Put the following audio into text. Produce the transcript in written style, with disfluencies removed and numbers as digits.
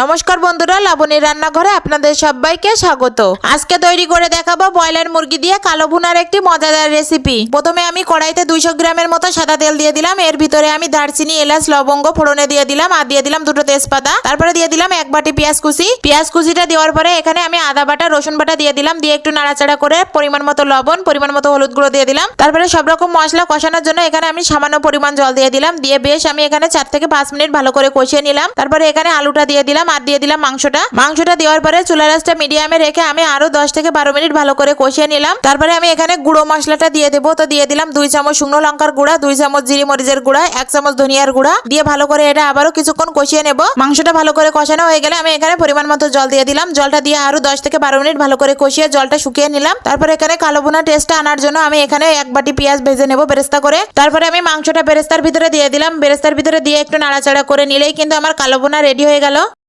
নমস্কার বন্ধুরা, লাবণী রান্নাঘরে আপনাদের সবাইকে স্বাগত। আজকে তৈরি করে দেখাবো ব্রয়লার মুরগি দিয়ে কালো ভুনার একটি মজাদার রেসিপি। প্রথমে আমি কড়াইতে 200 গ্রামের মতো সাদা তেল দিয়ে দিলাম। এর ভিতরে আমি দারচিনি, এলাচ, লবঙ্গ ফোড়নে দিয়ে দিলাম আর দিয়ে দিলাম 2টো তেজপাতা। তারপরে দিয়ে দিলাম 1 বাটি পেঁয়াজ কুচি। পেঁয়াজ কুচিটা দেওয়ার পরে এখানে আমি আদা বাটা, রসুন বাটা দিয়ে দিলাম। দিয়ে একটু নাড়াচাড়া করে পরিমাণ মতো লবণ, পরিমাণ মতো হলুদ গুঁড়ো দিয়ে দিলাম। তারপরে সব রকম মশলা কষানোর জন্য এখানে আমি সামান্য পরিমাণ জল দিয়ে দিলাম। দিয়ে বেশ আমি এখানে 4 থেকে 5 মিনিট ভালো করে কষিয়ে নিলাম। তারপরে এখানে আলুটা দিয়ে দিলাম আর দিয়ে দিলাম মাংসটা দেওয়ার পরে চুলার আঁচটা মিডিয়ামে রেখে আমি আরো 10 থেকে 12 মিনিট ভালো করে কষিয়ে নিলাম। তারপরে আমি এখানে গুঁড়ো মশলাটা দিয়ে দেবো। তো দিয়ে দিলাম 2 চামচ শুকনো লঙ্কার গুঁড়া, 2 চামচ জিরে মরিচের গুঁড়া, 1 চামচ ধনিয়ার গুঁড়া দিয়ে ভালো করে এটা আবারও কিছুক্ষণ কষিয়ে নেব। মাংসটা ভালো করে কষানো হয়ে গেলে আমি এখানে পরিমাণ মতো জল দিয়ে দিলাম। জলটা দিয়ে আরো 10 থেকে 12 মিনিট ভালো করে কষিয়ে জলটা শুকিয়ে নিলাম। তারপরে এখানে কালো ভুনা টেস্টটা আনার জন্য আমি এখানে 1 বাটি পেঁয়াজ ভেজে নেব বেরেস্তা করে। তারপরে আমি মাংসটা বেরেস্তার ভিতরে দিয়ে দিলাম। বেরেস্তার ভিতরে দিয়ে একটু নাড়াচাড়া করে নিলেই কিন্তু আমার কালো ভুনা রেডি হয়ে গেল।